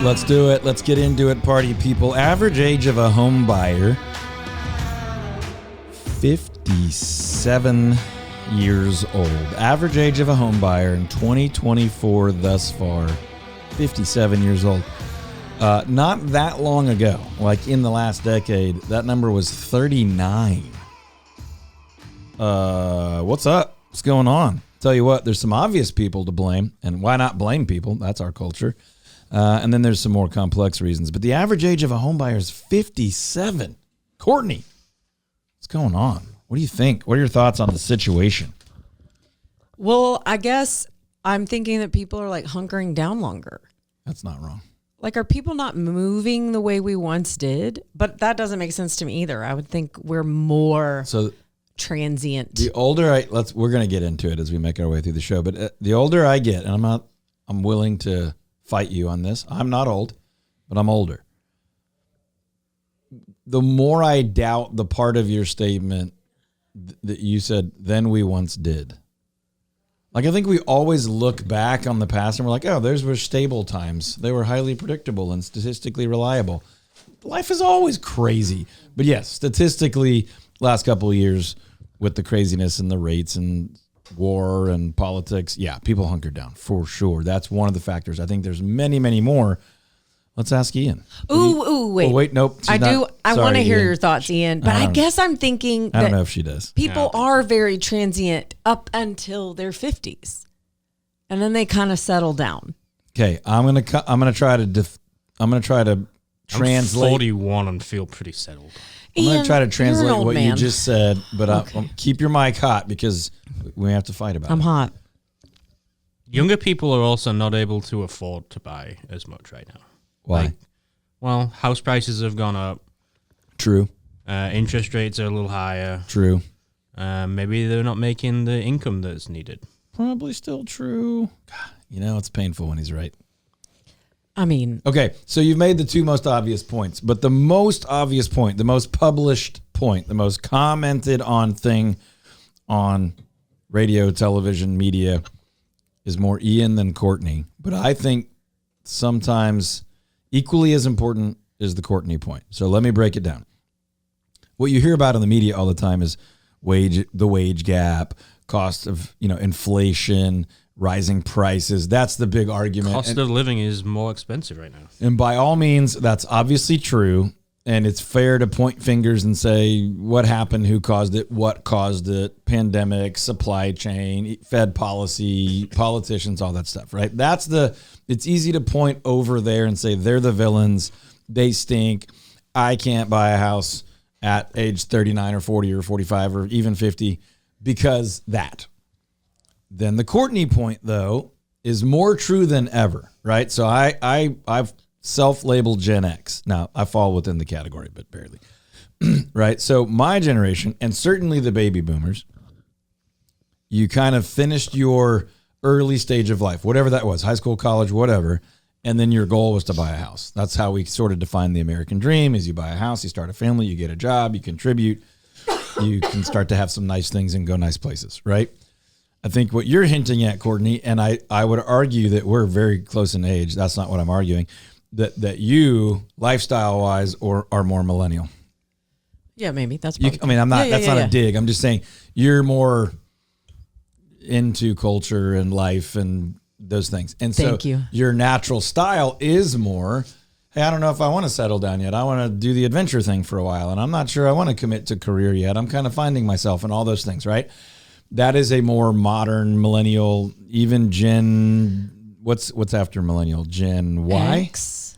Let's do it. Let's get into it, party people. Average age of a home buyer, 57 years old. Average age of a home buyer in 2024 thus far, 57 years old. Not that long ago, like in the last decade, that number was 39. What's up? What's going on? Tell you what, there's some obvious people to blame, and why not blame people? That's our culture. And then there's some more complex reasons. But the average age of a home buyer is 57. Courtney, what's going on? What do you think? What are your thoughts on the situation? Well, I guess I'm thinking that people are like hunkering down longer. That's not wrong. Like, are people not moving the way we once did? But that doesn't make sense to me either. I would think we're more transient. The older we're going to get into it as we make our way through the show. But the older I get, and I'm willing to fight you on this. I'm not old, but I'm older. The more I doubt the part of your statement that you said, "Then we once did." Like, I think we always look back on the past and we're like, oh, those were stable times. They were highly predictable and statistically reliable. Life is always crazy. But yes, statistically, last couple of years with the craziness and the rates and war and politics, yeah, people hunkered down for sure. That's one of the factors. I think there's many, many more. Let's ask Ian. Wait. Oh, wait, nope. I want to hear your thoughts, Ian. But I guess I'm thinking I don't know if she does. People are very transient up until their 50s, and then they kind of settle down. Okay, I'm gonna try to translate. I'm 41 and feel pretty settled. I'm going to try to translate what man. you just said, but keep your mic hot because we have to fight about it. I'm hot. Younger people are also not able to afford to buy as much right now. Why? House prices have gone up. True. Interest rates are a little higher. True. Maybe they're not making the income that's needed. Probably still true. God, it's painful when he's right. I mean, okay, so you've made the two most obvious points, but the most obvious point, the most published point, the most commented on thing on radio, television, media is more Ian than Courtney. But I think sometimes equally as important is the Courtney point. So let me break it down. What you hear about in the media all the time is the wage gap, cost of, inflation, rising prices. That's the big argument. Cost of living is more expensive right now. And by all means, that's obviously true. And it's fair to point fingers and say what happened, who caused it, what caused it, pandemic, supply chain, Fed policy, politicians, all that stuff, right? It's easy to point over there and say they're the villains. They stink. I can't buy a house at age 39 or 40 or 45 or even 50 because that. Then the Courtney point, though, is more true than ever, right? So I've self-labeled Gen X. Now, I fall within the category, but barely, right? So my generation, and certainly the baby boomers, you kind of finished your early stage of life, whatever that was, high school, college, whatever, and then your goal was to buy a house. That's how we sort of define the American dream, is you buy a house, you start a family, you get a job, you contribute, you can start to have some nice things and go nice places, right? I think what you're hinting at, Courtney, and I would argue that we're very close in age. That's not what I'm arguing. That you, lifestyle-wise, are more millennial. Yeah, maybe. That's that's not a dig. I'm just saying you're more into culture and life and those things. And so your natural style is more, hey, I don't know if I want to settle down yet. I want to do the adventure thing for a while, and I'm not sure I want to commit to career yet. I'm kind of finding myself and all those things, right? That is a more modern millennial, even Gen, what's after millennial? Gen Y? X?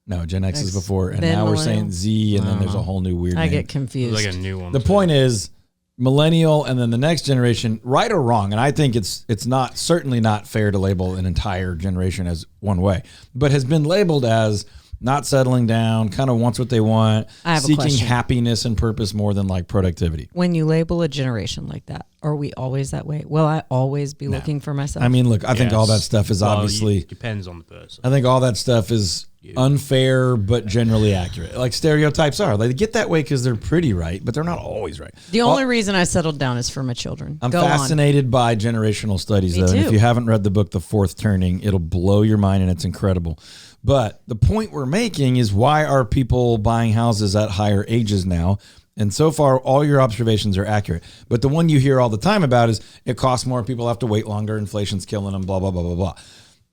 No, Gen X is before, and now we're saying Z, and then there's a whole new weird name. I get confused. Like a new one. The point is, millennial and then the next generation, right or wrong, and I think it's certainly not fair to label an entire generation as one way, but has been labeled as not settling down, kind of wants what they want, seeking happiness and purpose more than like productivity. When you label a generation like that, are we always that way? Will I always be looking for myself? I mean, look, I think all that stuff is obviously... depends on the person. I think all that stuff is unfair, but generally accurate. Like stereotypes are. They get that way because they're pretty right, but they're not always right. The only reason I settled down is for my children. I'm fascinated by generational studies, though. And if you haven't read the book, The Fourth Turning, it'll blow your mind, and it's incredible. But the point we're making is, why are people buying houses at higher ages now? And so far, all your observations are accurate. But the one you hear all the time about is it costs more, people have to wait longer, inflation's killing them, blah, blah, blah, blah, blah.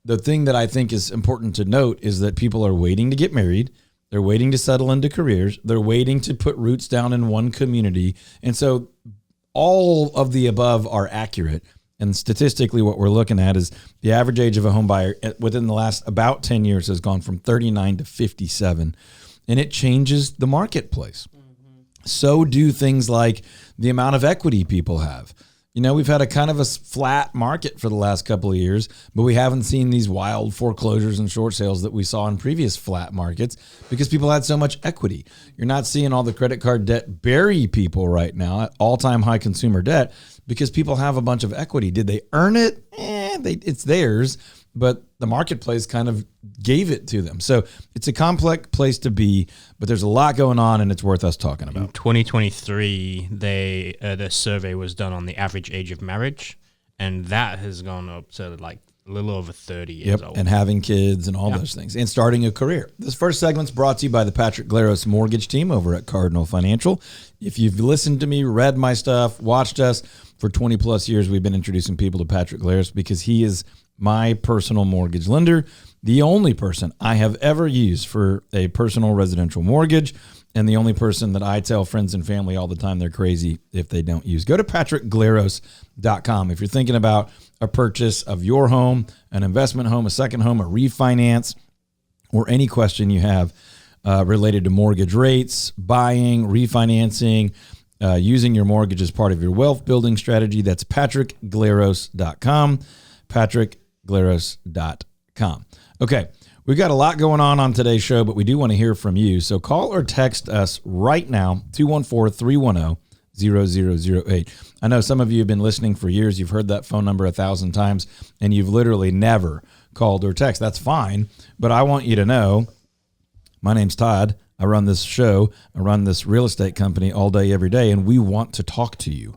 The thing that I think is important to note is that people are waiting to get married. They're waiting to settle into careers. They're waiting to put roots down in one community. And so all of the above are accurate. And statistically, what we're looking at is the average age of a home buyer within the last about 10 years has gone from 39 to 57. And it changes the marketplace. So do things like the amount of equity people have. You know, we've had a kind of a flat market for the last couple of years, but we haven't seen these wild foreclosures and short sales that we saw in previous flat markets because people had so much equity. You're not seeing all the credit card debt bury people right now at all-time high consumer debt because people have a bunch of equity. Did they earn it? It's theirs, but the marketplace kind of gave it to them. So it's a complex place to be, but there's a lot going on, and it's worth us talking about. In 2023, the survey was done on the average age of marriage, and that has gone up to like a little over 30 years old. And having kids and all those things, and starting a career. This first segment's brought to you by the Patrick Glaros Mortgage Team over at Cardinal Financial. If you've listened to me, read my stuff, watched us for 20 plus years, we've been introducing people to Patrick Glaros because he is my personal mortgage lender, the only person I have ever used for a personal residential mortgage, and the only person that I tell friends and family all the time they're crazy if they don't use. Go to patrickglaros.com. If you're thinking about a purchase of your home, an investment home, a second home, a refinance, or any question you have related to mortgage rates, buying, refinancing, using your mortgage as part of your wealth building strategy, that's patrickglaros.com. patrickglaros.com. Okay, we've got a lot going on today's show, but we do want to hear from you. So call or text us right now, 214-310-0008. I know some of you have been listening for years. You've heard that phone number 1,000 times, and you've literally never called or text. That's fine, but I want you to know, my name's Todd. I run this show. I run this real estate company all day, every day, and we want to talk to you.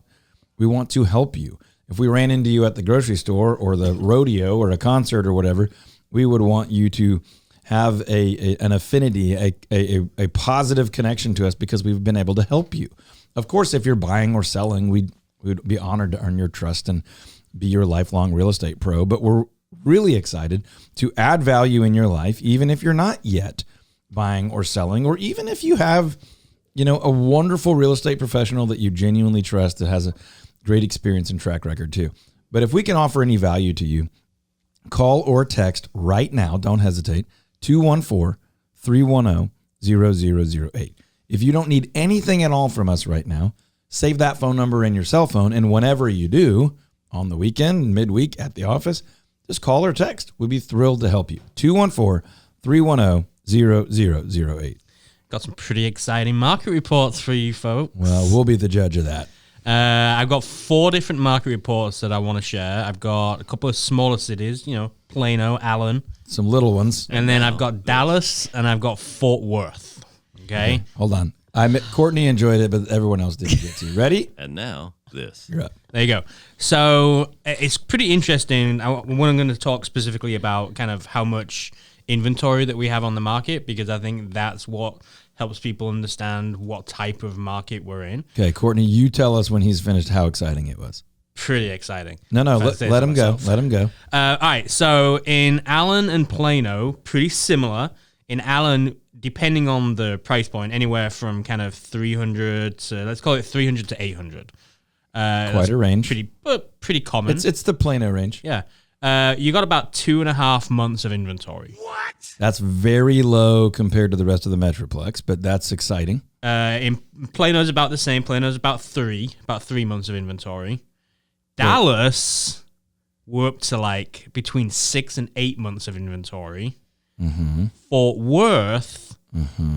We want to help you. If we ran into you at the grocery store or the rodeo or a concert or whatever, we would want you to have an affinity, a positive connection to us because we've been able to help you. Of course, if you're buying or selling, we'd be honored to earn your trust and be your lifelong real estate pro. But we're really excited to add value in your life, even if you're not yet buying or selling, or even if you have, a wonderful real estate professional that you genuinely trust that has a great experience and track record too. But if we can offer any value to you, call or text right now. Don't hesitate. 214-310-0008. If you don't need anything at all from us right now, save that phone number in your cell phone. And whenever you do, on the weekend, midweek, at the office, just call or text. We'd be thrilled to help you. 214-310-0008. Got some pretty exciting market reports for you folks. Well, we'll be the judge of that. I've got 4 different market reports that I want to share. I've got a couple of smaller cities, Plano, Allen. Some little ones. And then I've got Dallas and I've got Fort Worth. Okay. Hold on. Courtney enjoyed it, but everyone else didn't get to. Ready? And now this. You're up. There you go. So it's pretty interesting. I'm going to talk specifically about kind of how much inventory that we have on the market, because I think that's what helps people understand what type of market we're in. Okay, Courtney, you tell us when he's finished how exciting it was. Pretty exciting. No, let him go. Let him go. All right, so in Allen and Plano, pretty similar. In Allen, depending on the price point, anywhere from kind of 300 to, let's call it 300 to 800. Quite a range. Pretty common. It's the Plano range. Yeah. You got about 2.5 months of inventory. What? That's very low compared to the rest of the Metroplex, but that's exciting. In Plano's about the same. Plano's about 3 months of inventory. Dallas, we're up to like between 6 and 8 months of inventory. Mm-hmm. Fort Worth,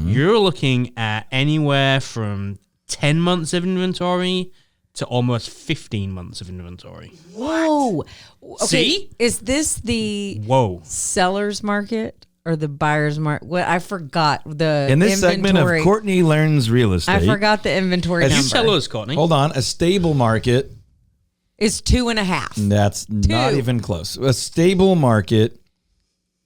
you're looking at anywhere from 10 months of inventory to almost 15 months of inventory. Whoa. Okay. See? Is this the seller's market or the buyer's market? Well, I forgot the in this segment of Courtney Learns Real Estate. I forgot the inventory number. You tell us, Courtney. Hold on. A stable market is 2.5. That's not even close. A stable market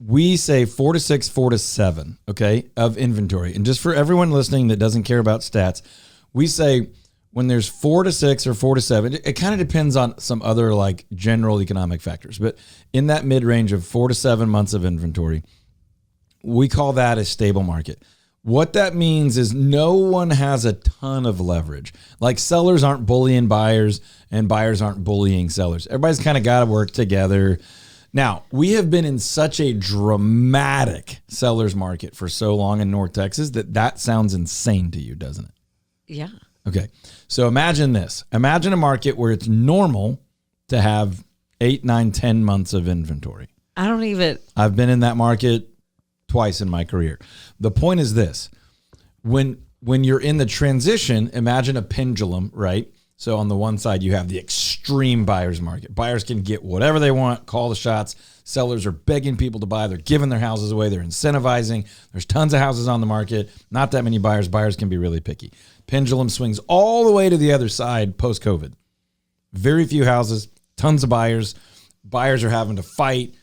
we say 4 to 6, 4 to 7, okay, of inventory. And just for everyone listening that doesn't care about stats, we say when there's 4 to 6 or 4 to 7, it kind of depends on some other like general economic factors. But in that mid-range of 4 to 7 months of inventory, we call that a stable market. What that means is no one has a ton of leverage. Like sellers aren't bullying buyers and buyers aren't bullying sellers. Everybody's kind of got to work together. Now, we have been in such a dramatic seller's market for so long in North Texas that sounds insane to you, doesn't it? Yeah. Okay. So imagine this. Imagine a market where it's normal to have 8, 9, 10 months of inventory. I've been in that market twice in my career. The point is this. When you're in the transition, imagine a pendulum, right? So on the one side, you have the extreme buyer's market. Buyers can get whatever they want, call the shots. Sellers are begging people to buy. They're giving their houses away. They're incentivizing. There's tons of houses on the market. Not that many buyers. Buyers can be really picky. Pendulum swings all the way to the other side post-COVID. Very few houses, tons of buyers. Buyers are having to fight,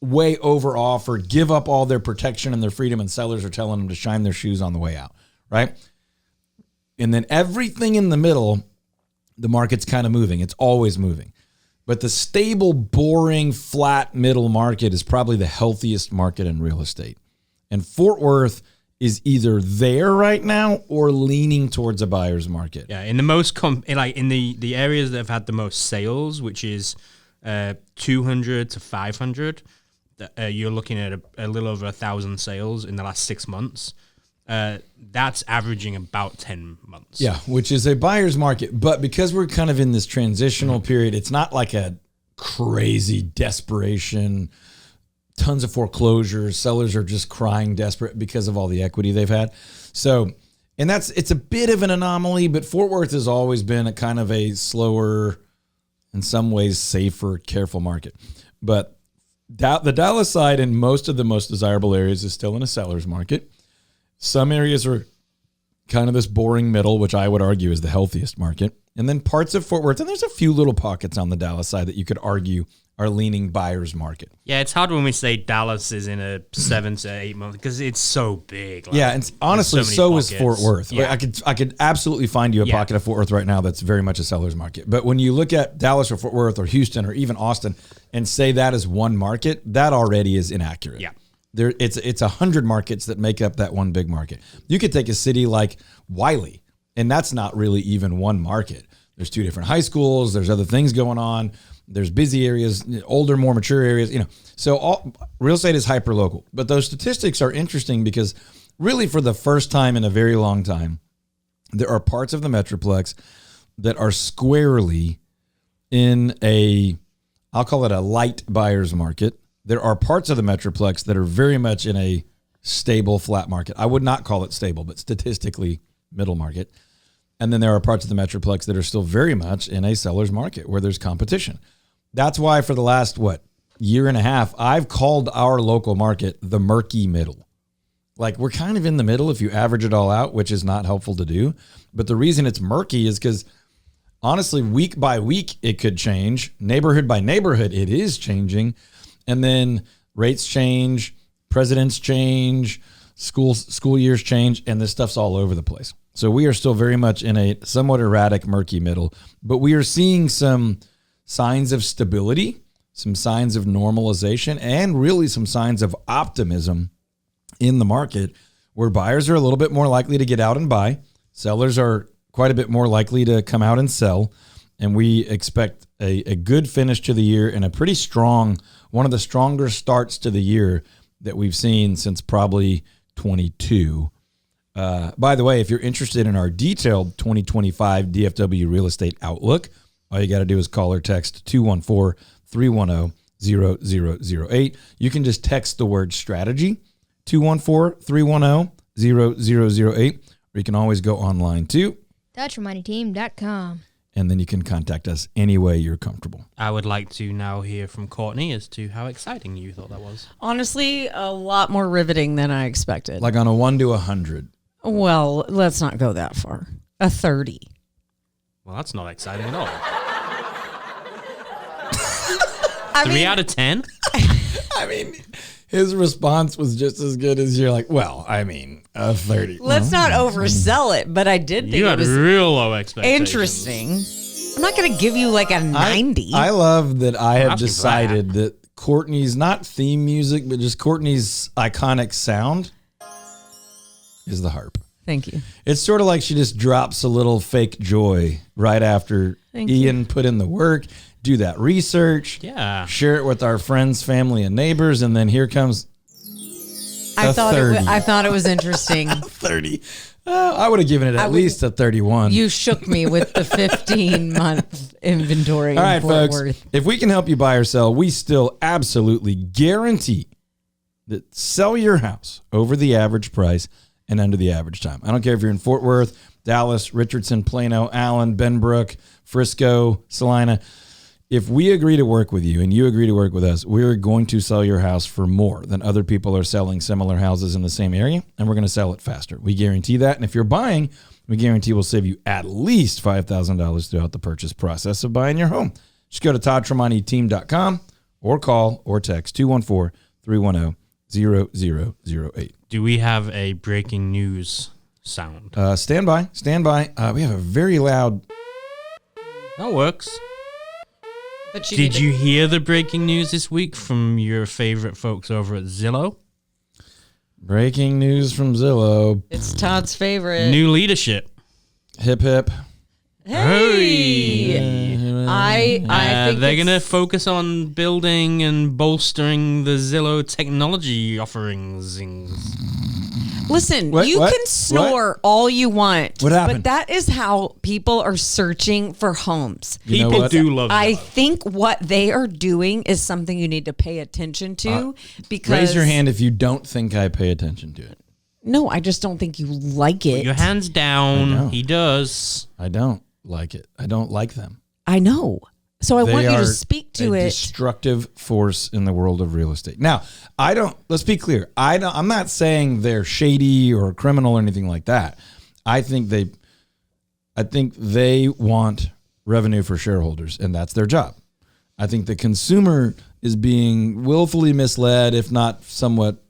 way over offer, give up all their protection and their freedom, and sellers are telling them to shine their shoes on the way out, right? And then everything in the middle, the market's kind of moving. It's always moving. But the stable, boring, flat middle market is probably the healthiest market in real estate. And Fort Worth is either there right now or leaning towards a buyer's market. Yeah, in the most in the areas that have had the most sales, which is 200 to 500, you're looking at a little over 1,000 sales in the last 6 months. That's averaging about 10 months. Yeah, which is a buyer's market. But because we're kind of in this transitional period, it's not like a crazy desperation, tons of foreclosures. Sellers are just crying desperate because of all the equity they've had. So, and it's a bit of an anomaly, but Fort Worth has always been a kind of a slower, in some ways safer, careful market. But the Dallas side and most of the most desirable areas is still in a seller's market. Some areas are kind of this boring middle, which I would argue is the healthiest market. And then parts of Fort Worth, and there's a few little pockets on the Dallas side that you could argue are leaning buyer's market. Yeah, it's hard when we say Dallas is in a 7 to 8 month because it's so big. Like, yeah, and honestly, so is Fort Worth. Yeah. I could absolutely find you a pocket of Fort Worth right now that's very much a seller's market. But when you look at Dallas or Fort Worth or Houston or even Austin and say that is one market, that already is inaccurate. Yeah. It's 100 markets that make up that one big market. You could take a city like Wiley, and that's not really even one market. There's 2 different high schools. There's other things going on. There's busy areas, older, more mature areas. So real estate is hyper local. But those statistics are interesting because really for the first time in a very long time, there are parts of the Metroplex that are squarely in I'll call it a light buyer's market. There are parts of the Metroplex that are very much in a stable, flat market. I would not call it stable, but statistically middle market. And then there are parts of the Metroplex that are still very much in a seller's market where there's competition. That's why for the last, year and a half, I've called our local market the murky middle. Like we're kind of in the middle if you average it all out, which is not helpful to do. But the reason it's murky is because honestly, week by week, it could change. Neighborhood by neighborhood, it is changing. And then rates change, presidents change, school years change, and this stuff's all over the place. So we are still very much in a somewhat erratic, murky middle, but we are seeing some signs of stability, some signs of normalization, and really some signs of optimism in the market where buyers are a little bit more likely to get out and buy. Sellers are quite a bit more likely to come out and sell. And we expect a good finish to the year and a pretty strong, one of the stronger starts to the year that we've seen since probably 22. By the way, if you're interested in our detailed 2025 DFW real estate outlook, all you got to do is call or text 214-310-0008. You can just text the word strategy, 214-310-0008, or you can always go online too. DutchMoneyTeam.com. And then you can contact us any way you're comfortable. I would like to now hear from Courtney as to how exciting you thought that was. Honestly, a lot more riveting than I expected. Like on a 1 to 100. Well, let's not go that far. A 30. Well, that's not exciting at all. 3 out of 10? I mean, His response was just as good as you're like, well, I mean, 30. Let's not oversell it, but I did think You it had was real low expectations. interesting. I'm not going to give you like a 90. I love that I have asking for decided that Courtney's not theme music, but just Courtney's iconic sound is the harp. Thank you. It's sort of like she just drops a little fake joy right after Ian put in the work, do that research, share it with our friends, family, and neighbors, and then here comes I thought it was interesting. 30. I would have given it at least a 31. You shook me with the 15-month inventory. All right, in Fort folks. Worth. If we can help you buy or sell, we still absolutely guarantee that sell your house over the average price and under the average time. I don't care if you're in Fort Worth, Dallas, Richardson, Plano, Allen, Benbrook, Frisco, Salina. If we agree to work with you and you agree to work with us, we're going to sell your house for more than other people are selling similar houses in the same area, and we're going to sell it faster. We guarantee that. And if you're buying, we guarantee we'll save you at least $5,000 throughout the purchase process of buying your home. Just go to toddtremonti.team.com or call or text 214-310-0008. Do we have a breaking news sound? Stand by. We have a very loud... That works. But Did you hear the breaking news this week from your favorite folks over at Zillow? Breaking news from Zillow. It's Todd's favorite. New leadership. Hip, hip. Hey! I think they're going to focus on building and bolstering the Zillow technology offerings. Listen, What? you What? can snore all you want. What happened? But that is how people are searching for homes. You know People what? do love I Zillow. think what they are doing is something you need to pay attention to because Raise your hand if you don't think I pay attention to it. No, I just don't think you like it. Put your hands I know. down. He does. I don't like it. I don't like them. I know. So I They want you are to speak to a it. destructive force in the world of real estate. Now, let's be clear. I'm not saying they're shady or criminal or anything like that. I think they want revenue for shareholders, and that's their job. I think the consumer is being willfully misled, if not somewhat,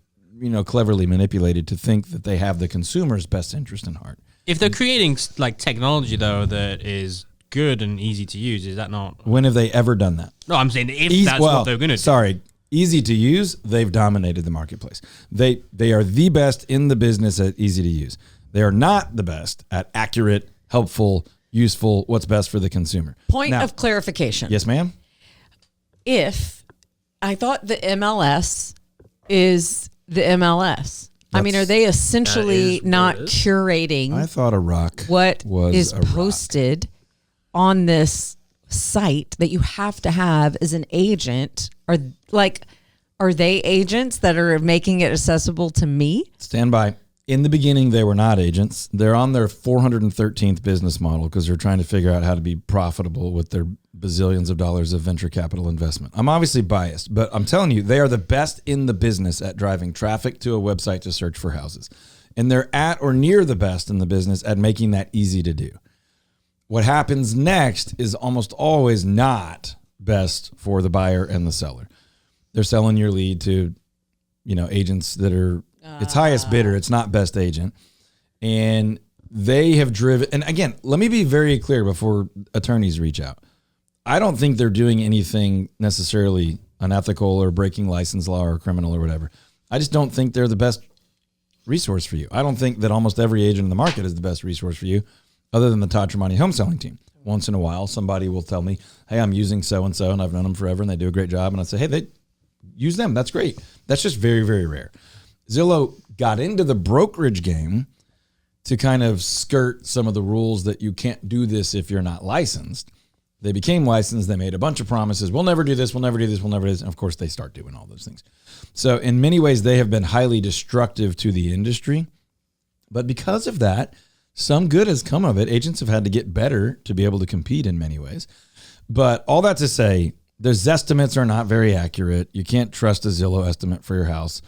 cleverly manipulated to think that they have the consumer's best interest in heart. If they're creating like technology though that is good and easy to use, is that not? When have they ever done that? No, I'm saying if that's what they're going to do. Sorry, easy to use. They've dominated the marketplace. They are the best in the business at easy to use. They are not the best at accurate, helpful, useful, what's best for the consumer. Point Now, of clarification. yes, ma'am. If I thought the MLS is the MLS. Are they essentially That is not what it is. curating I thought a rock what was is a rock. posted on this site that you have to have as an agent? Are they agents that are making it accessible to me? Stand by. In the beginning, they were not agents. They're on their 413th business model because they're trying to figure out how to be profitable with their bazillions of dollars of venture capital investment. I'm obviously biased, but I'm telling you, they are the best in the business at driving traffic to a website to search for houses. And they're at or near the best in the business at making that easy to do. What happens next is almost always not best for the buyer and the seller. They're selling your lead to, agents that are, it's highest bidder. It's not best agent. And they have driven, and again, let me be very clear before attorneys reach out. I don't think they're doing anything necessarily unethical or breaking license law or criminal or whatever. I just don't think they're the best resource for you. I don't think that almost every agent in the market is the best resource for you other than the Todd Tremonti home selling team. Once in a while, somebody will tell me, hey, I'm using so-and-so and I've known them forever and they do a great job. And I say, hey, they use them. That's great. That's just very, very rare. Zillow got into the brokerage game to kind of skirt some of the rules that you can't do this if you're not licensed. They became licensed. They made a bunch of promises. We'll never do this. We'll never do this. We'll never do this. And of course, they start doing all those things. So in many ways, they have been highly destructive to the industry. But because of that, some good has come of it. Agents have had to get better to be able to compete in many ways. But all that to say, their estimates are not very accurate. You can't trust a Zillow estimate for your house.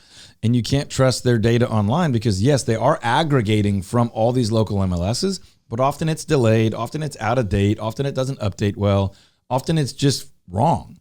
And you can't trust their data online because, yes, they are aggregating from all these local MLSs, but often it's delayed. Often it's out of date. Often it doesn't update well. Often it's just wrong.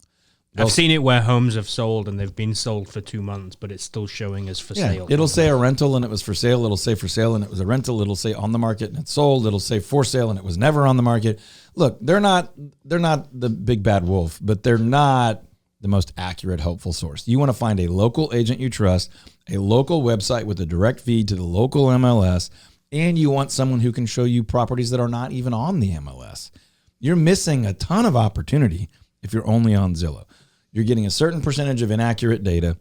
I've seen it where homes have sold and they've been sold for 2 months, but it's still showing as for sale. It'll say a rental and it was for sale. It'll say for sale and it was a rental. It'll say on the market and it's sold. It'll say for sale and it was never on the market. Look, they're not the big bad wolf, but they're not the most accurate, helpful source. You want to find a local agent you trust, a local website with a direct feed to the local MLS, and you want someone who can show you properties that are not even on the MLS. You're missing a ton of opportunity if you're only on Zillow. You're getting a certain percentage of inaccurate data,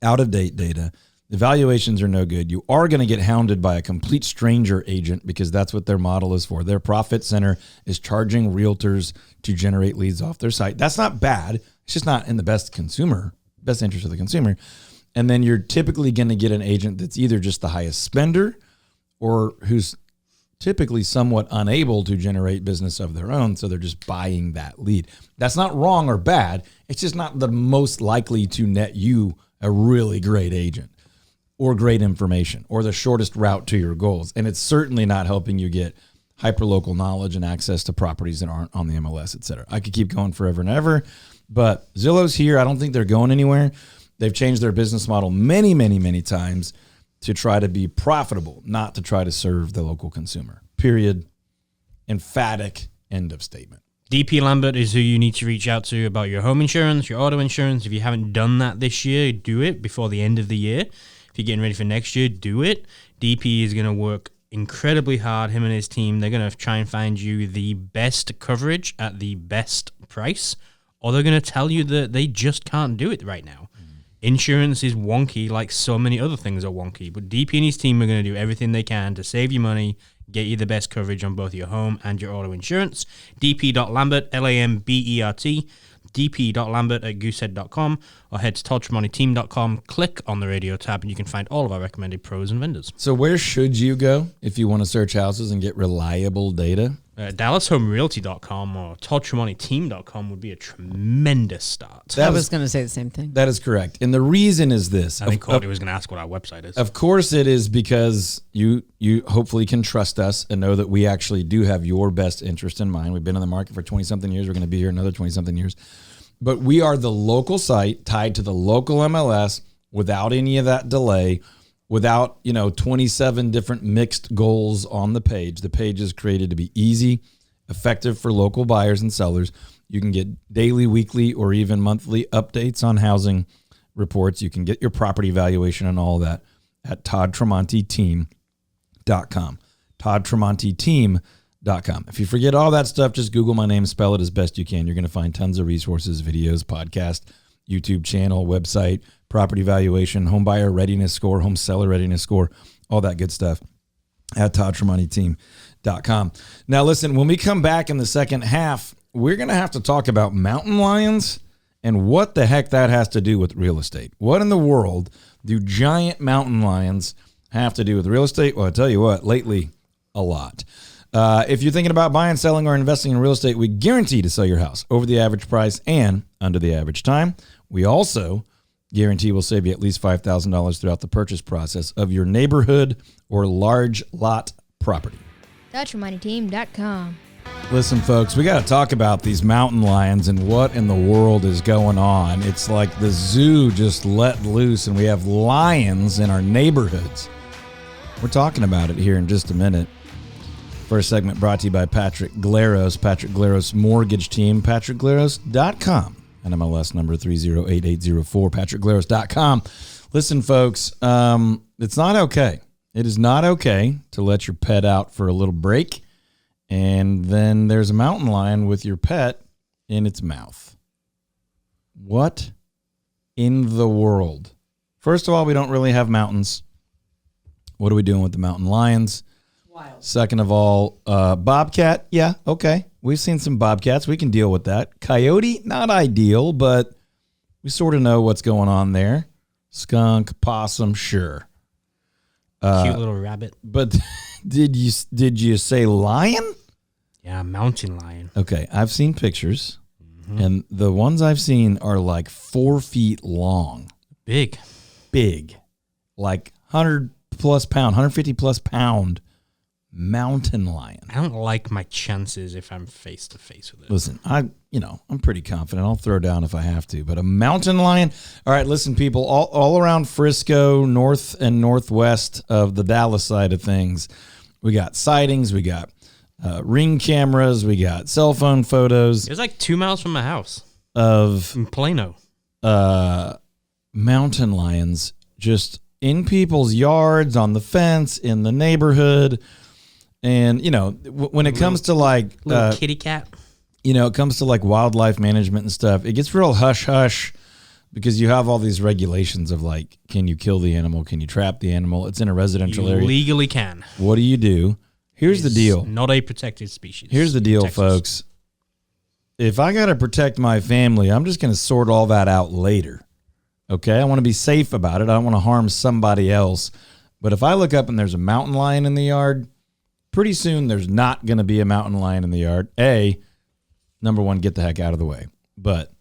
out-of-date data. The valuations are no good. You are going to get hounded by a complete stranger agent because that's what their model is for. Their profit center is charging realtors to generate leads off their site. That's not bad. It's just not in the best interest of the consumer. And then you're typically going to get an agent that's either just the highest spender or who's typically somewhat unable to generate business of their own, so they're just buying that lead. That's not wrong or bad. It's just not the most likely to net you a really great agent or great information or the shortest route to your goals. And it's certainly not helping you get hyperlocal knowledge and access to properties that aren't on the MLS, et cetera. I could keep going forever and ever, but Zillow's here. I don't think they're going anywhere. They've changed their business model many, many, many times to try to be profitable, not to try to serve the local consumer. Period. Emphatic end of statement. DP Lambert is who you need to reach out to about your home insurance, your auto insurance. If you haven't done that this year, do it before the end of the year. If you're getting ready for next year, do it. DP is going to work incredibly hard, him and his team. They're going to try and find you the best coverage at the best price, or they're going to tell you that they just can't do it right now. Insurance is wonky like so many other things are wonky, but DP and his team are going to do everything they can to save you money, get you the best coverage on both your home and your auto insurance. dp.lambert, Lambert, dp.lambert@goosehead.com, or head to toddtremonteteam.com, click on the radio tab, and you can find all of our recommended pros and vendors. So where should you go if you want to search houses and get reliable data? DallasHomeRealty.com or toddtremonteteam.com would be a tremendous start. I was going to say the same thing. That is correct. And the reason is this. I think Courtney was going to ask what our website is. Of course it is, because you hopefully can trust us and know that we actually do have your best interest in mind. We've been in the market for 20-something years. We're going to be here another 20-something years. But we are the local site tied to the local MLS without any of that delay, without 27 different mixed goals on the page. The page is created to be easy, effective for local buyers and sellers. You can get daily, weekly, or even monthly updates on housing reports. You can get your property valuation and all that at toddtremonteteam.com. toddtremonteteam.com. If you forget all that stuff, just Google my name, spell it as best you can. You're going to find tons of resources, videos, podcast, YouTube channel, website, property valuation, home buyer readiness score, home seller readiness score, all that good stuff at toddtremonteteam.com. Now, listen, when we come back in the second half, we're going to have to talk about mountain lions and what the heck that has to do with real estate. What in the world do giant mountain lions have to do with real estate? Well, I tell you what, lately, a lot. If you're thinking about buying, selling, or investing in real estate, we guarantee to sell your house over the average price and under the average time. We also guarantee we'll save you at least $5,000 throughout the purchase process of your neighborhood or large lot property. DutchMoneyTeam.com. Listen, folks, we got to talk about these mountain lions and what in the world is going on. It's like the zoo just let loose and we have lions in our neighborhoods. We're talking about it here in just a minute. First segment brought to you by Patrick Glaros, Patrick Glaros Mortgage Team, patrickglaros.com. NMLS number 308804, patrickglaros.com. Listen, folks, it's not okay. It is not okay to let your pet out for a little break, and then there's a mountain lion with your pet in its mouth. What in the world? First of all, we don't really have mountains. What are we doing with the mountain lions? Wild. Second of all, bobcat, yeah, okay. We've seen some bobcats. We can deal with that. Coyote, not ideal, but we sort of know what's going on there. Skunk, possum, sure. Cute little rabbit. But did you say lion? Yeah, mountain lion. Okay, I've seen pictures, and the ones I've seen are like 4 feet long. Big. Like 100 plus pound, 150 plus pound mountain lion. I don't like my chances if I'm face to face with it. Listen, I'm pretty confident. I'll throw down if I have to, but a mountain lion. All right, listen, people, all around Frisco, north and northwest of the Dallas side of things, we got sightings, we got ring cameras, we got cell phone photos. It was like 2 miles from my house of in Plano. Mountain lions just in people's yards, on the fence, in the neighborhood. And, when it comes to like Little kitty cat. It comes to like wildlife management and stuff, it gets real hush hush because you have all these regulations of like, can you kill the animal? Can you trap the animal? It's in a residential area. Legally can. What do you do? Here's the deal. Not a protected species. Here's the deal, folks. If I got to protect my family, I'm just going to sort all that out later. Okay? I want to be safe about it. I don't want to harm somebody else. But if I look up and there's a mountain lion in the yard, pretty soon there's not going to be a mountain lion in the yard. Number one, get the heck out of the way. But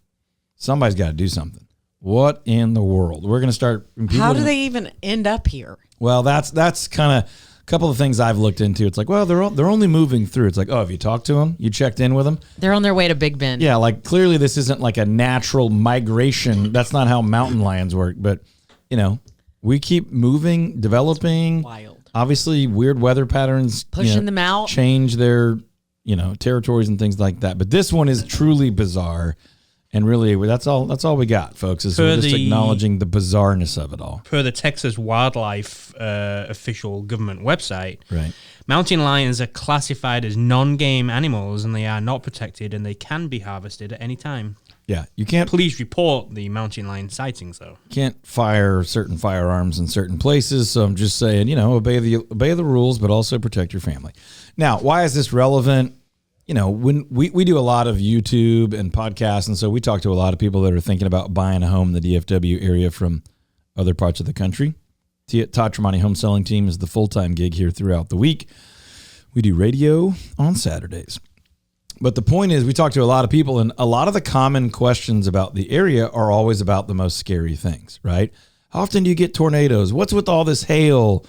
somebody's got to do something. What in the world? We're going to start. How do they even end up here? Well, that's kind of a couple of things I've looked into. It's like, well, they're only moving through. It's like, oh, have you talked to them? You checked in with them? They're on their way to Big Bend. Yeah, like clearly this isn't like a natural migration. That's not how mountain lions work. But, we keep moving, developing. Wild. Obviously, weird weather patterns pushing them out, change their territories and things like that. But this one is truly bizarre, and really that's all we got, folks. Is we're just acknowledging the bizarreness of it all. Per the Texas Wildlife official government website, right? Mountain lions are classified as non-game animals, and they are not protected, and they can be harvested at any time. Yeah, you can't. Please report the mountain lion sightings, though. Can't fire certain firearms in certain places. So I'm just saying, obey the rules, but also protect your family. Now, why is this relevant? When we do a lot of YouTube and podcasts, and so we talk to a lot of people that are thinking about buying a home in the DFW area from other parts of the country. Todd Tremonti Home Selling Team is the full-time gig here throughout the week. We do radio on Saturdays. But the point is, we talk to a lot of people, and a lot of the common questions about the area are always about the most scary things, right? How often do you get tornadoes? What's with all this hail?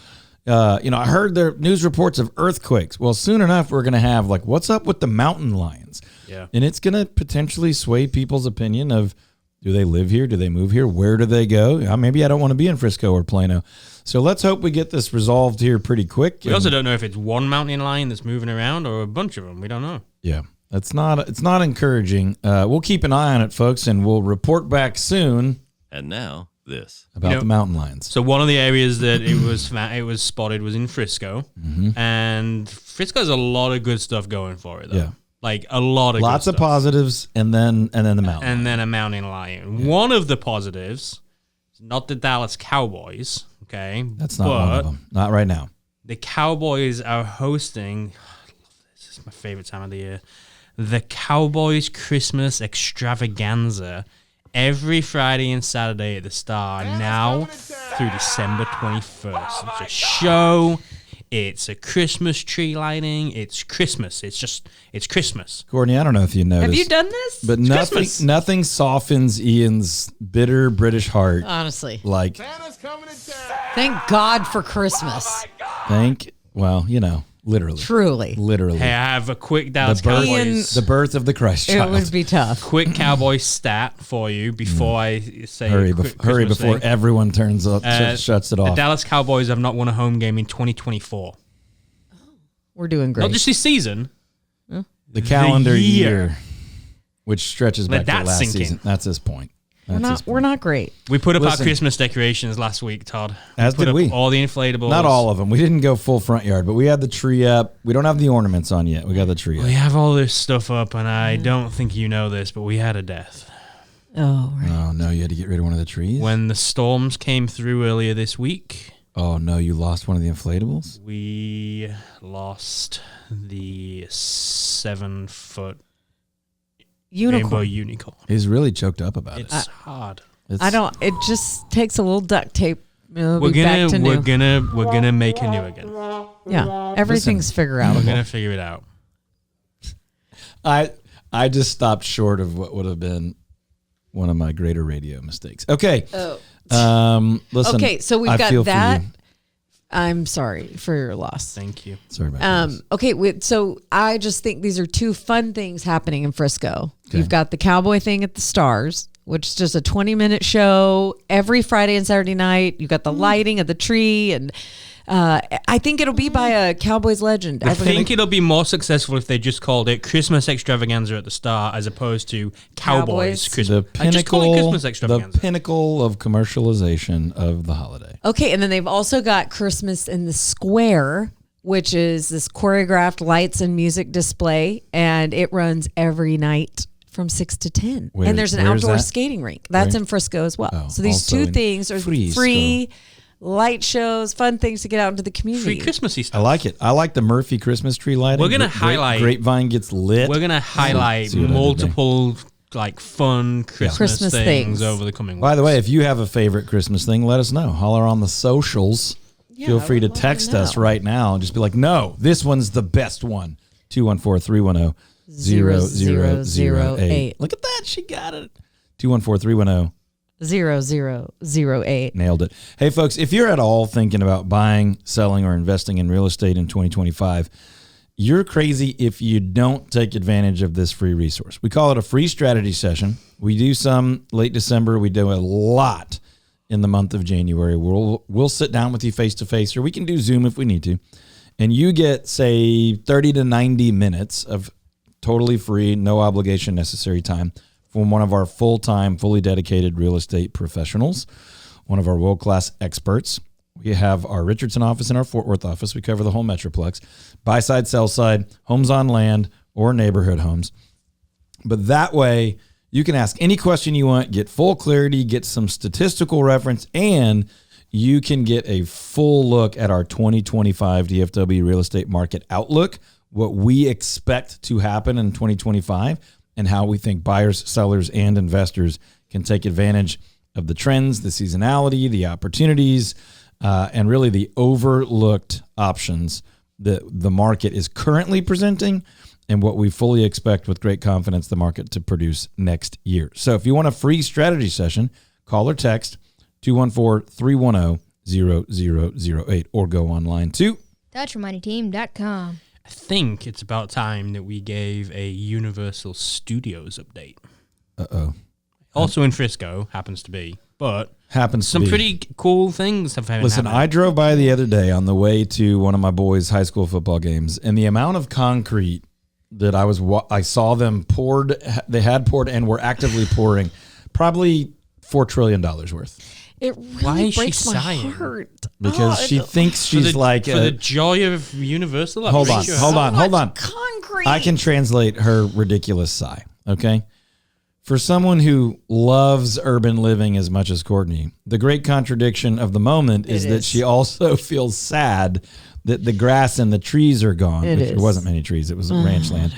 I heard there news reports of earthquakes. Well, soon enough, we're going to have like, what's up with the mountain lions? Yeah. And it's going to potentially sway people's opinion of, do they live here? Do they move here? Where do they go? Maybe I don't want to be in Frisco or Plano. So let's hope we get this resolved here pretty quick. We also don't know if it's one mountain lion that's moving around or a bunch of them. We don't know. Yeah. It's not encouraging. We'll keep an eye on it, folks, and we'll report back soon. And now this about the mountain lions. So one of the areas that it was spotted was in Frisco, and Frisco has a lot of good stuff going for it, though. Yeah, like a lot of lots good of stuff. positives, and then the mountain, and then a mountain lion. Yeah. One of the positives, not the Dallas Cowboys. Okay, that's not one of them. Not right now. The Cowboys are hosting. I love this. This is my favorite time of the year. The Cowboys Christmas Extravaganza every Friday and Saturday at the Star now through December 21st. It's a show. It's a Christmas tree lighting. It's Christmas. It's Christmas. Courtney, I don't know if you noticed. Have you done this? But nothing softens Ian's bitter British heart. Honestly. Like, thank God for Christmas. Literally. Truly. Literally. Hey, I have a quick Dallas Cowboys. The birth of the Christ child. It would be tough. Quick Cowboy stat for you before I say hurry before everyone turns up, shuts it off. The Dallas Cowboys have not won a home game in 2024. We're doing great. Not just this season. The calendar year, which stretches back to that's last sinking. season. That's his point. We're not great. We put up our Christmas decorations last week, Todd. As did we. All the inflatables. Not all of them. We didn't go full front yard, but we had the tree up. We don't have the ornaments on yet. We got the tree up. We have all this stuff up, and I don't think you know this, but we had a death. Oh, right. Oh, no. You had to get rid of one of the trees? When the storms came through earlier this week. Oh, no. You lost one of the inflatables? We lost the 7-foot rainbow unicorn. He's really choked up about it. It's hard. It just takes a little duct tape. We're gonna make a new again. Yeah, everything's figure out. We're gonna figure it out. I just stopped short of what would have been one of my greater radio mistakes. Okay. Oh. Listen. Okay, so we've got that. I'm sorry for your loss. Thank you. Sorry about that. Okay, so I just think these are two fun things happening in Frisco. You've got the cowboy thing at the Stars, which is just a 20-minute show every Friday and Saturday night. You've got the lighting of the tree, and I think it'll be by a Cowboys legend. I think it'll be more successful if they just called it Christmas Extravaganza at the start as opposed to Cowboys Christmas. The Just call it Christmas the Extravaganza. pinnacle of commercialization of the holiday. Okay, and then they've also got Christmas in the Square, which is this choreographed lights and music display, and it runs every night from 6 to 10. And there's an where's outdoor that? skating rink. That's in Frisco as well. Oh, so these also two in things are Frisco. free light shows, fun things to get out into the community. Free Christmassy stuff. I like it. I like the Murphy Christmas tree lighting. We're gonna highlight- Grapevine gets lit. We're going to highlight See what I did there? multiple like fun Christmas things things. over the coming weeks. By the way, if you have a favorite Christmas thing, let us know. Holler on the socials. Feel I free to would love to text us know. right now and just be like, no, this one's the best one. 214-310-0008. Look at that. She got it. 214-310. 0008. Nailed it. Hey, folks, if you're at all thinking about buying, selling, or investing in real estate in 2025, you're crazy if you don't take advantage of this free resource. We call it a free strategy session. We do some late December. We do a lot in the month of January. We'll sit down with you face-to-face, or we can do Zoom if we need to. And you get, say, 30 to 90 minutes of totally free, no obligation necessary time from one of our full-time, fully dedicated real estate professionals, one of our world-class experts. We have our Richardson office and our Fort Worth office. We cover the whole Metroplex, buy side, sell side, homes on land, or neighborhood homes. But that way, you can ask any question you want, get full clarity, get some statistical reference, and you can get a full look at our 2025 DFW real estate market outlook, what we expect to happen in 2025, and how we think buyers, sellers, and investors can take advantage of the trends, the seasonality, the opportunities, and really the overlooked options that the market is currently presenting and what we fully expect with great confidence the market to produce next year. So if you want a free strategy session, call or text 214-310-0008 or go online to DutchMoneyTeam.com. I think it's about time that we gave a Universal Studios update. Uh-oh. Also in Frisco, happens to be, but Happens some to be. pretty cool things have happened. Listen, I drove by the other day on the way to one of my boys' high school football games, and the amount of concrete that I saw them poured, they had poured and were actively pouring, probably $4 trillion worth. It really Why is she breaks my sighing? heart. Because she thinks she's like for the joy of Universal. that Hold on, makes you hold on, hold on. Concrete. I can translate her ridiculous sigh, okay? For someone who loves urban living as much as Courtney, the great contradiction of the moment is that she also feels sad that the grass and the trees are gone. There wasn't many trees. It was ranch land.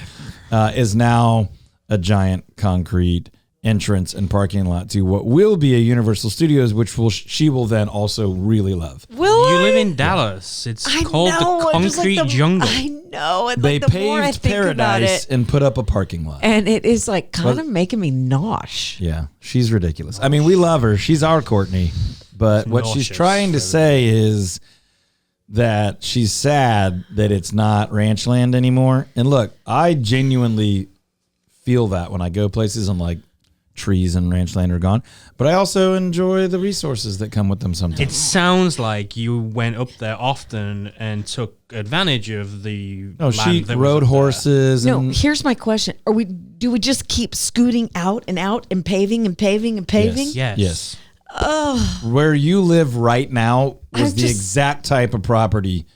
Is now a giant concrete entrance and parking lot to what will be a Universal Studios, which she will then also really love. Will You I? live in Dallas. It's I called know, the and just like Concrete Jungle. I know. And They like the more I paved think about paradise it, and put up a parking lot. and it is like kind of making me nosh. Yeah, she's ridiculous. I mean, we love her. She's our Courtney. But what she's nauseous. trying to say is that she's sad that it's not ranch land anymore. And look, I genuinely feel that when I go places, I'm like, trees and ranch land are gone. But I also enjoy the resources that come with them sometimes. It sounds like you went up there often and took advantage of the No, land she that was rode up there. horses. No, And here's my question: do we just keep scooting out and paving and paving and paving? Yes. Yes. Where you live right now was I'm the just- exact type of property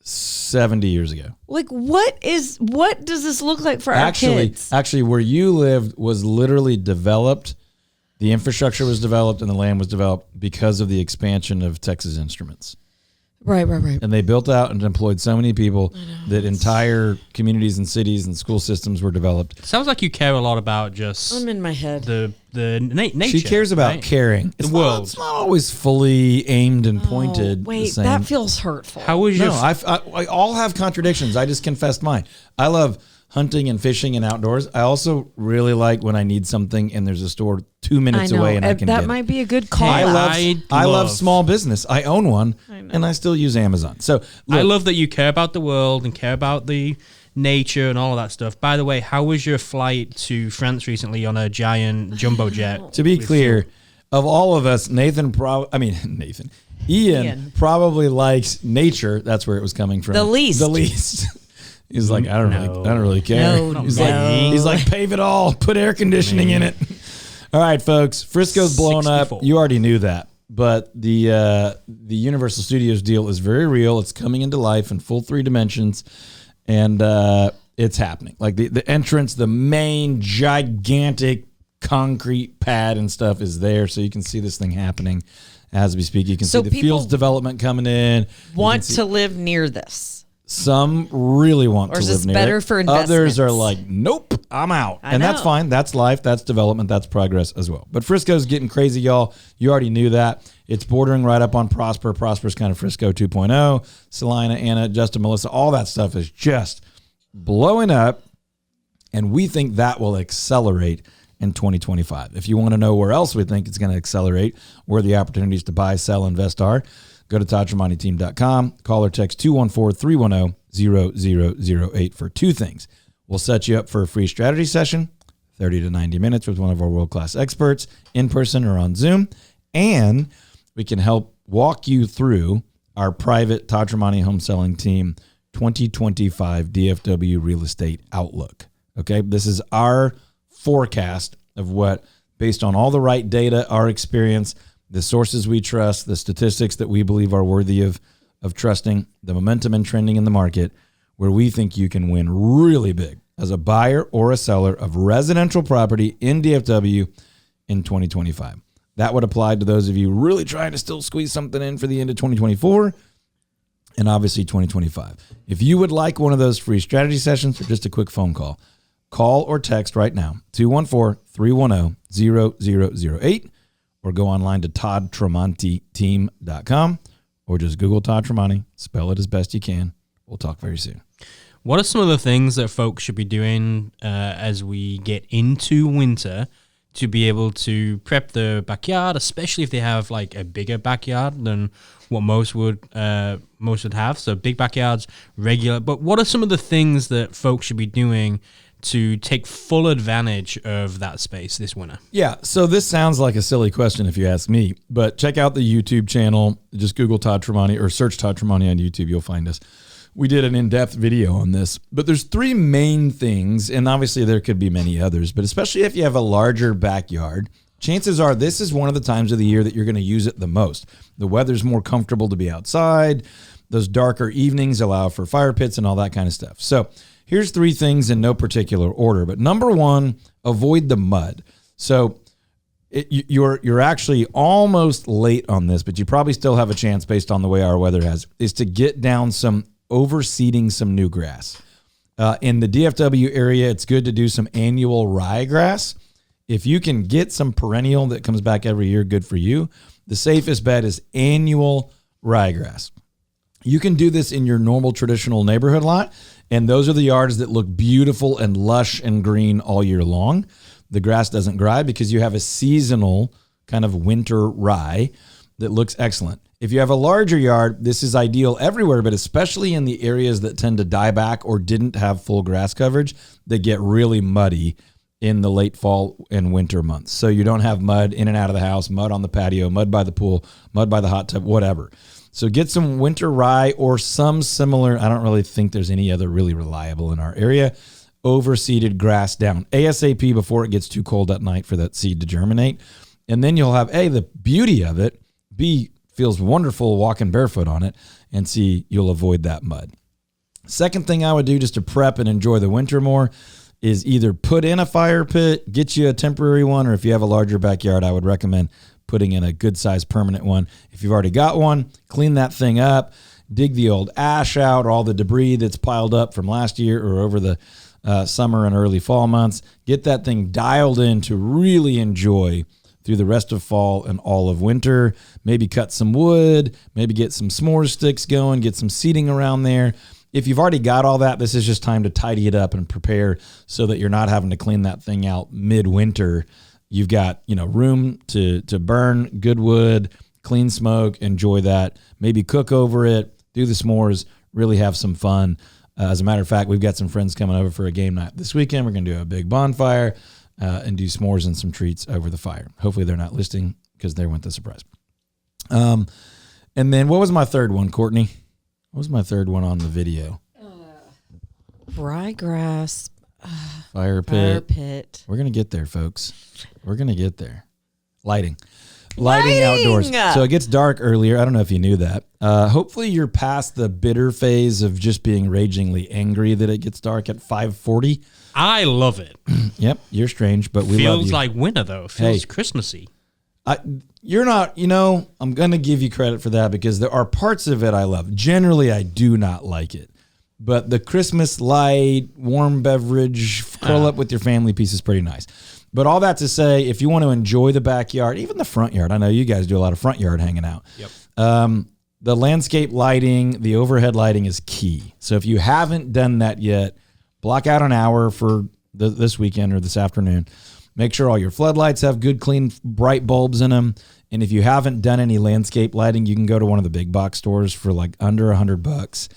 70 years ago. Like, what does this look like for our kids? Actually, where you lived was literally developed. The infrastructure was developed and the land was developed because of the expansion of Texas Instruments. Right. And they built out and employed so many people that entire communities and cities and school systems were developed. Sounds like you care a lot about just I'm in my head. the nature. She cares about right? caring. It's world. It's not always fully aimed and pointed. Wait, the same. that feels hurtful. How was your No, I all have contradictions. I just confessed mine. I love hunting and fishing and outdoors. I also really like when I need something and there's a store 2 minutes away and I can get that might be a good call. I love small business. I own one and I still use Amazon. So look, I love that you care about the world and care about the nature and all of that stuff. By the way, how was your flight to France recently on a giant jumbo jet? to be clear, of all of us, Ian probably likes nature. That's where it was coming from. The least. He's like, I don't really care. He's like, pave it all, put air conditioning in it. All right, folks, Frisco's blown 64. up. You already knew that, but the Universal Studios deal is very real. It's coming into life in full 3 dimensions, and it's happening. Like the entrance, the main gigantic concrete pad and stuff is there, so you can see this thing happening as we speak. You can see the Fields development coming in. Want to live near this. Some really want to live near it. Or is this better for investments? Others are like, nope, I'm out. And that's fine. That's life. That's development. That's progress as well. But Frisco's getting crazy, y'all. You already knew that. It's bordering right up on Prosper. Prosper's kind of Frisco 2.0. Salina, Anna, Justin, Melissa, all that stuff is just blowing up. And we think that will accelerate in 2025. If you want to know where else we think it's going to accelerate, where the opportunities to buy, sell, invest are, go to ToddTremontiTeam.com, call or text 214-310-0008 for 2 things. We'll set you up for a free strategy session, 30 to 90 minutes with one of our world-class experts, in person or on Zoom, and we can help walk you through our private Todd Tremonti Home Selling Team 2025 DFW Real Estate Outlook. Okay, this is our forecast of what, based on all the right data, our experience, the sources we trust, the statistics that we believe are worthy of trusting, the momentum and trending in the market, where we think you can win really big as a buyer or a seller of residential property in DFW in 2025. That would apply to those of you really trying to still squeeze something in for the end of 2024 and obviously 2025. If you would like one of those free strategy sessions or just a quick phone call, call or text right now, 214-310-0008. Or go online to ToddTremontiTeam.com or just Google Todd Tremonti. Spell it as best you can. We'll talk very soon. What are some of the things that folks should be doing as we get into winter to be able to prep the backyard, especially if they have like a bigger backyard than what most would have? So big backyards, regular. But what are some of the things that folks should be doing to take full advantage of that space this winter? Yeah, so this sounds like a silly question if you ask me, but check out the YouTube channel. Just Google Todd Tremonti or search Todd Tremonti on YouTube. You'll find us. We did an in-depth video on this, but there's 3 main things, and obviously there could be many others, but especially if you have a larger backyard, chances are this is one of the times of the year that you're going to use it the most. The weather's more comfortable to be outside. Those darker evenings allow for fire pits and all that kind of stuff. So here's 3 things in no particular order, but number 1, avoid the mud. So you're actually almost late on this, but you probably still have a chance based on the way our weather is to get down some overseeding some new grass. In the DFW area, it's good to do some annual ryegrass. If you can get some perennial that comes back every year, good for you. The safest bet is annual ryegrass. You can do this in your normal traditional neighborhood lot, and those are the yards that look beautiful and lush and green all year long. The grass doesn't dry because you have a seasonal kind of winter rye that looks excellent. If you have a larger yard, this is ideal everywhere, but especially in the areas that tend to die back or didn't have full grass coverage, they get really muddy in the late fall and winter months. So you don't have mud in and out of the house, mud on the patio, mud by the pool, mud by the hot tub, whatever. So get some winter rye or some similar, I don't really think there's any other really reliable in our area, overseeded grass down ASAP before it gets too cold at night for that seed to germinate. And then you'll have, A, the beauty of it, B, feels wonderful walking barefoot on it, and C, you'll avoid that mud. Second thing I would do just to prep and enjoy the winter more is either put in a fire pit, get you a temporary one, or if you have a larger backyard, I would recommend putting in a good size permanent one. If you've already got one, clean that thing up, dig the old ash out or all the debris that's piled up from last year or over the summer and early fall months. Get that thing dialed in to really enjoy through the rest of fall and all of winter. Maybe cut some wood, maybe get some s'more sticks going, get some seating around there. if you've already got all that, this is just time to tidy it up and prepare so that you're not having to clean that thing out midwinter. You've got, room to burn good wood, clean smoke, enjoy that, maybe cook over it, do the s'mores, really have some fun. As a matter of fact, we've got some friends coming over for a game night this weekend. We're going to do a big bonfire and do s'mores and some treats over the fire. Hopefully they're not listening because they want the surprise. And then what was my third one, Courtney? What was my third one on the video? Ryegrass. Fire pit. We're going to get there, folks. We're going to get there. Lighting outdoors. So it gets dark earlier. I don't know if you knew that. Hopefully you're past the bitter phase of just being ragingly angry that it gets dark at 5:40. I love it. Yep, you're strange, but we love you. Feels like winter, though. It feels Christmassy. You're not, I'm going to give you credit for that because there are parts of it I love. Generally, I do not like it. But the Christmas light, warm beverage, curl up with your family piece is pretty nice. But all that to say, if you want to enjoy the backyard, even the front yard, I know you guys do a lot of front yard hanging out. Yep. The landscape lighting, the overhead lighting is key. So if you haven't done that yet, block out an hour for this weekend or this afternoon. Make sure all your floodlights have good, clean, bright bulbs in them. And if you haven't done any landscape lighting, you can go to one of the big box stores for like under $100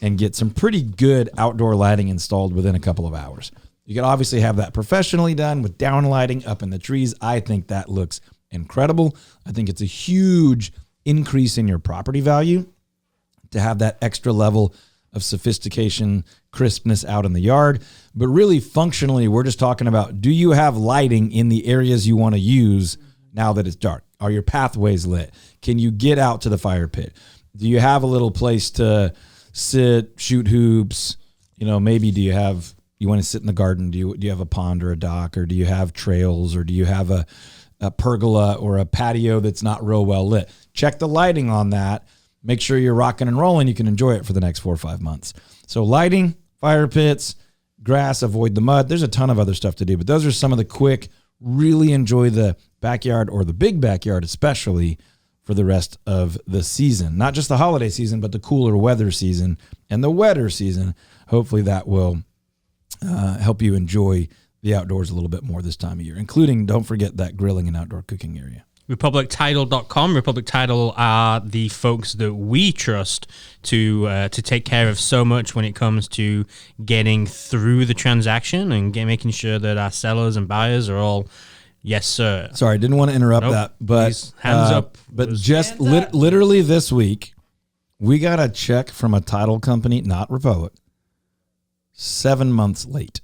and get some pretty good outdoor lighting installed within a couple of hours. You can obviously have that professionally done with down lighting up in the trees. I think that looks incredible. I think it's a huge increase in your property value to have that extra level of sophistication, crispness out in the yard. But really functionally, we're just talking about, do you have lighting in the areas you want to use now that it's dark? Are your pathways lit? Can you get out to the fire pit? Do you have a little place to sit, shoot hoops? Maybe do you want to sit in the garden? Do you have a pond or a dock, or do you have trails, or do you have a pergola or a patio that's not real well lit? Check the lighting on that. Make sure you're rocking and rolling. You can enjoy it for the next 4 or 5 months. So lighting, fire pits, grass, avoid the mud. There's a ton of other stuff to do, but those are some of the quick, really enjoy the backyard or the big backyard, especially for the rest of the season. Not just the holiday season, but the cooler weather season and the wetter season. Hopefully that will help you enjoy the outdoors a little bit more this time of year, including, don't forget, that grilling and outdoor cooking area. RepublicTitle.com. Republic Title are the folks that we trust to take care of so much when it comes to getting through the transaction and making sure that our sellers and buyers are all, yes, sir. Sorry, didn't want to interrupt that, but hands up. But just literally this week, we got a check from a title company, not Republic, 7 months late.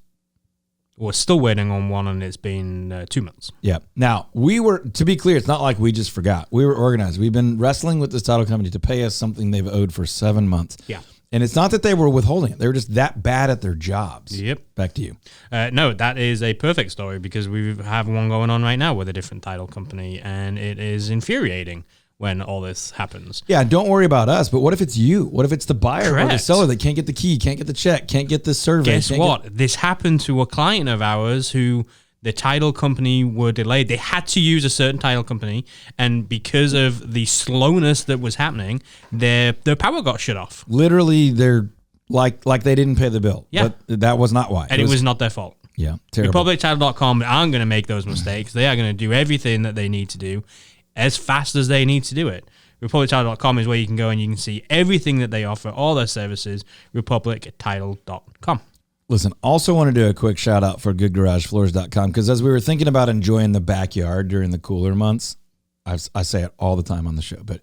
We're still waiting on one, and it's been 2 months. Yeah. Now, to be clear, it's not like we just forgot. We were organized. We've been wrestling with this title company to pay us something they've owed for 7 months. Yeah. And it's not that they were withholding it. They were just that bad at their jobs. Yep. Back to you. No, that is a perfect story because we have one going on right now with a different title company, and it is infuriating when all this happens. Yeah, don't worry about us, but what if it's you? What if it's the buyer Correct. or the seller that can't get the key, can't get the check, can't get the survey? Guess what? This happened to a client of ours who the title company were delayed. They had to use a certain title company, and because of the slowness that was happening, their power got shut off. Literally, they're like they didn't pay the bill. Yeah. But that was not why. And it was not their fault. Yeah, terrible. RepublicTitle.com aren't going to make those mistakes. They are going to do everything that they need to do as fast as they need to do it. RepublicTitle.com is where you can go and you can see everything that they offer, all their services, RepublicTitle.com. Listen, also want to do a quick shout out for GoodGarageFloors.com because as we were thinking about enjoying the backyard during the cooler months, I say it all the time on the show, but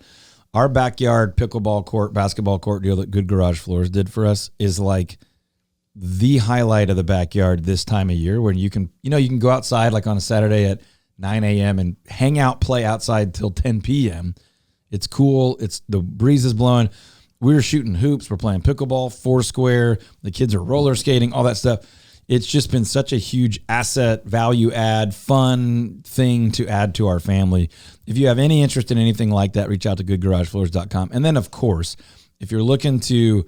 our backyard pickleball court, basketball court deal that Good Garage Floors did for us is like the highlight of the backyard this time of year when you can go outside like on a Saturday at 9 a.m. and hang out, play outside till 10 p.m. It's cool. The breeze is blowing. We're shooting hoops. We're playing pickleball, foursquare. The kids are roller skating, all that stuff. It's just been such a huge asset, value add, fun thing to add to our family. If you have any interest in anything like that, reach out to goodgaragefloors.com. And then, of course, if you're looking to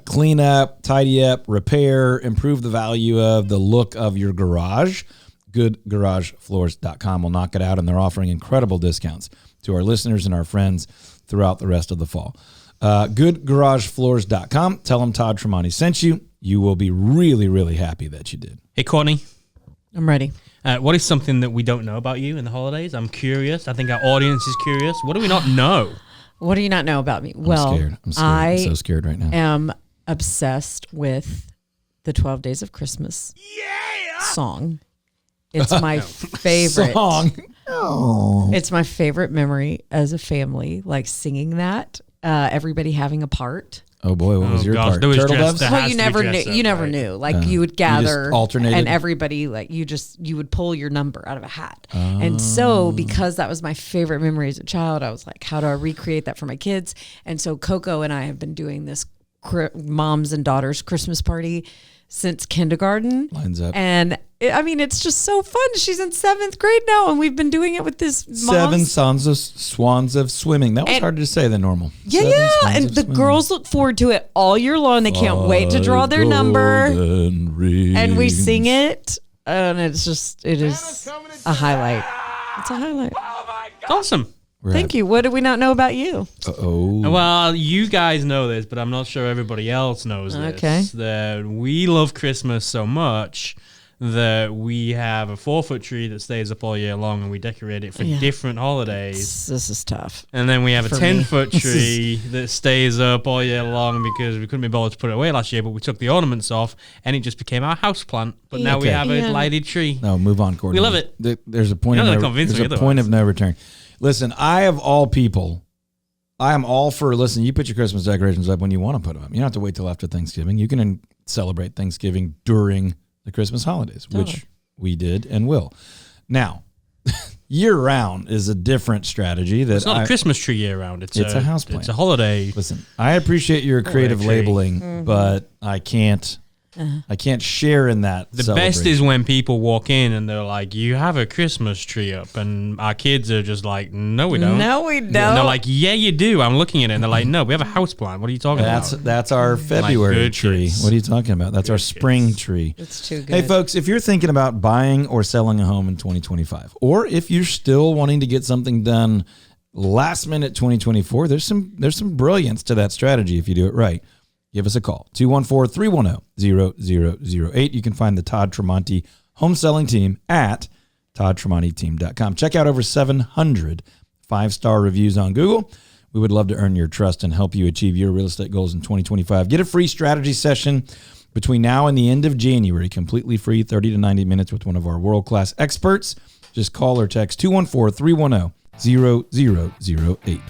clean up, tidy up, repair, improve the value of the look of your garage, goodgaragefloors.com will knock it out, and they're offering incredible discounts to our listeners and our friends throughout the rest of the fall. GoodGarageFloors.com. Tell them Todd Tremonti sent you. You will be really, really happy that you did. Hey, Courtney. I'm ready. What is something that we don't know about you in the holidays? I'm curious. I think our audience is curious. What do we not know? What do you not know about me? I'm scared. I'm so scared right now. I am obsessed with the 12 Days of Christmas song. It's my favorite song. It's my favorite memory as a family, like singing that. Everybody having a part. Oh boy, what was your part? There was Turtle dressed doves? Well, you never knew. You never knew. Like you would gather, alternated? and everybody like you would pull your number out of a hat. And so, because that was my favorite memory as a child, I was like, how do I recreate that for my kids? And so, Coco and I have been doing this moms and daughters Christmas party since kindergarten. Lines up. And it's just so fun. She's in 7th grade now, and we've been doing it with this moms. 7 swans of swimming. That was harder to say than normal. Yeah. And the girls look forward to it all year long. They can't wait to draw their number. And we sing it. And it is a highlight. It's a highlight. Awesome. Thank you. What do we not know about you? Well, you guys know this, but I'm not sure everybody else knows this. Okay. That we love Christmas so much that we have a 4-foot tree that stays up all year long, and we decorate it for different holidays. This is tough. And then we have a 10-foot tree that stays up all year long because we couldn't be bothered to put it away last year, but we took the ornaments off, and it just became our house plant. But now we have a lighted tree. No, move on, Courtney. We love it. There's a point of no return. Listen, I am all for, you put your Christmas decorations up when you want to put them up. You don't have to wait till after Thanksgiving. You can celebrate Thanksgiving during the Christmas holidays, which we did and will. Now, year-round is a different strategy. It's not a Christmas tree year-round. It's a house plant. It's a holiday. Listen, I appreciate your creative labeling, but I can't share in that. The best is when people walk in and they're like, you have a Christmas tree up. And our kids are just like, no, we don't. No, we don't. And they're like, yeah, you do. I'm looking at it. And they're like, no, we have a house plant. What are you talking about? That's our February tree. Kids. What are you talking about? That's our spring tree. It's too good. Hey, folks, if you're thinking about buying or selling a home in 2025, or if you're still wanting to get something done last minute 2024, there's some brilliance to that strategy if you do it right. Give us a call, 214-310-0008. You can find the Todd Tremonti home selling team at toddtremontiteam.com. Check out over 700 5-star reviews on Google. We would love to earn your trust and help you achieve your real estate goals in 2025. Get a free strategy session between now and the end of January, completely free, 30 to 90 minutes with one of our world-class experts. Just call or text 214-310-0008.